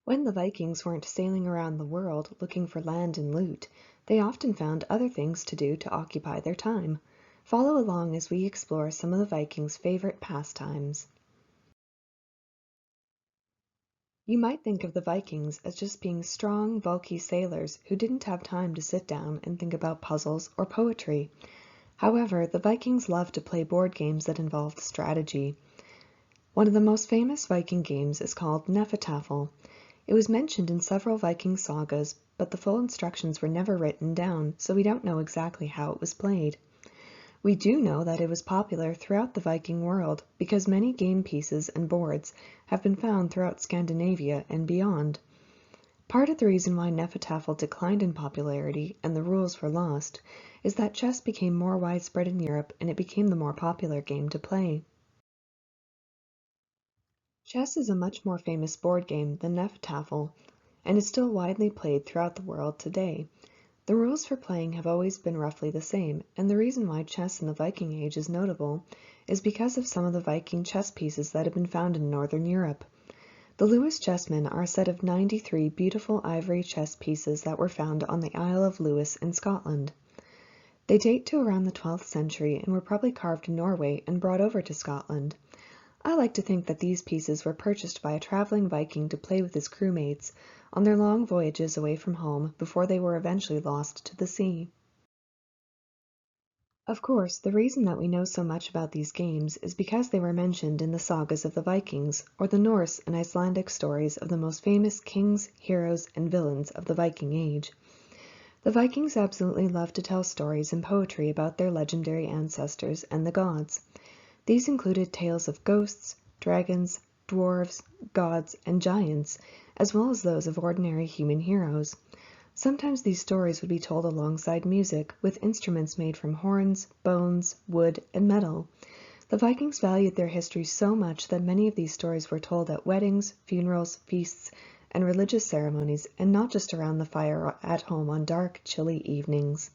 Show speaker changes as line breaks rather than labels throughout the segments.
When the Vikings weren't sailing around the world looking for land and loot, they often found other things to do to occupy their time. Follow along as we explore some of the Vikings' favorite pastimes. You might think of the Vikings as just being strong, bulky sailors who didn't have time to sit down and think about puzzles or poetry. However, the Vikings loved to play board games that involved strategy. One of the most famous Viking games is called Hnefatafl. It was mentioned in several Viking sagas, but the full instructions were never written down, so we don't know exactly how it was played. We do know that it was popular throughout the Viking world because many game pieces and boards have been found throughout Scandinavia and beyond. Part of the reason why Hnefatafl declined in popularity and the rules were lost is that chess became more widespread in Europe and it became the more popular game to play. Chess is a much more famous board game than Hnefatafl, and is still widely played throughout the world today. The rules for playing have always been roughly the same, and the reason why chess in the Viking Age is notable is because of some of the Viking chess pieces that have been found in Northern Europe. The Lewis chessmen are a set of 93 beautiful ivory chess pieces that were found on the Isle of Lewis in Scotland. They date to around the 12th century and were probably carved in Norway and brought over to Scotland. I like to think that these pieces were purchased by a traveling Viking to play with his crewmates on their long voyages away from home before they were eventually lost to the sea. Of course, the reason that we know so much about these games is because they were mentioned in the sagas of the Vikings, or the Norse and Icelandic stories of the most famous kings, heroes, and villains of the Viking Age. The Vikings absolutely loved to tell stories and poetry about their legendary ancestors and the gods. These included tales of ghosts, dragons, dwarves, gods, and giants, as well as those of ordinary human heroes. Sometimes these stories would be told alongside music, with instruments made from horns, bones, wood, and metal. The Vikings valued their history so much that many of these stories were told at weddings, funerals, feasts, and religious ceremonies, and not just around the fire at home on dark, chilly evenings.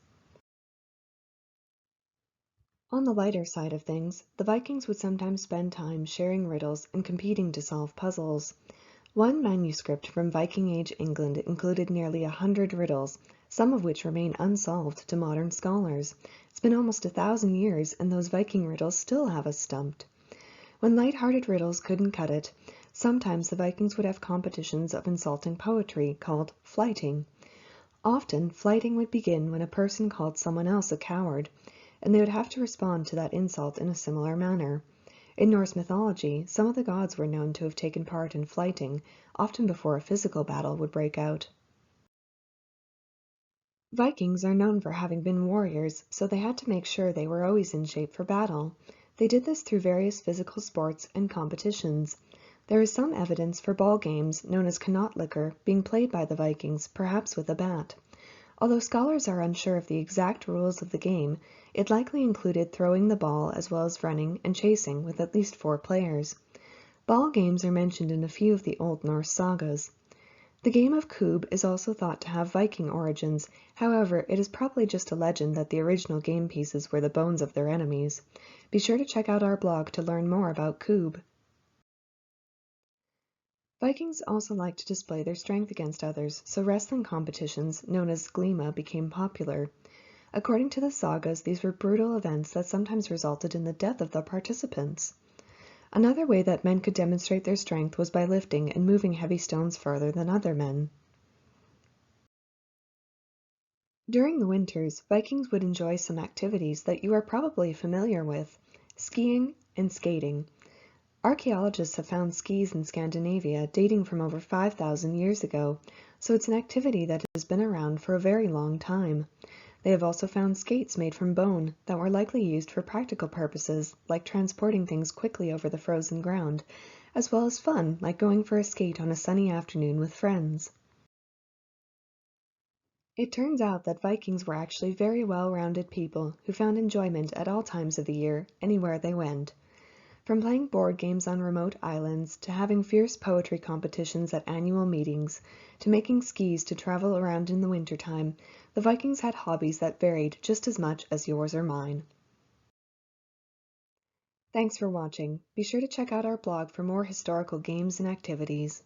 On the lighter side of things, the Vikings would sometimes spend time sharing riddles and competing to solve puzzles. One manuscript from Viking Age England included nearly 100 riddles, some of which remain unsolved to modern scholars. It's been almost 1,000 years and those Viking riddles still have us stumped. When light-hearted riddles couldn't cut it, sometimes the Vikings would have competitions of insulting poetry called flyting. Often, flyting would begin when a person called someone else a coward, and they would have to respond to that insult in a similar manner. In Norse mythology, some of the gods were known to have taken part in flyting, often before a physical battle would break out. Vikings are known for having been warriors, so they had to make sure they were always in shape for battle. They did this through various physical sports and competitions. There is some evidence for ball games, known as knottlicker, being played by the Vikings, perhaps with a bat. Although scholars are unsure of the exact rules of the game, it likely included throwing the ball as well as running and chasing with at least 4 players. Ball games are mentioned in a few of the Old Norse sagas. The game of Kub is also thought to have Viking origins, however, it is probably just a legend that the original game pieces were the bones of their enemies. Be sure to check out our blog to learn more about Kub. Vikings also liked to display their strength against others, so wrestling competitions, known as glima, became popular. According to the sagas, these were brutal events that sometimes resulted in the death of the participants. Another way that men could demonstrate their strength was by lifting and moving heavy stones farther than other men. During the winters, Vikings would enjoy some activities that you are probably familiar with: skiing and skating. Archaeologists have found skis in Scandinavia dating from over 5,000 years ago, so it's an activity that has been around for a very long time. They have also found skates made from bone that were likely used for practical purposes, like transporting things quickly over the frozen ground, as well as fun, like going for a skate on a sunny afternoon with friends. It turns out that Vikings were actually very well-rounded people who found enjoyment at all times of the year, anywhere they went. From playing board games on remote islands, to having fierce poetry competitions at annual meetings, to making skis to travel around in the wintertime, the Vikings had hobbies that varied just as much as yours or mine. Thanks for watching. Be sure to check out our blog for more historical games and activities.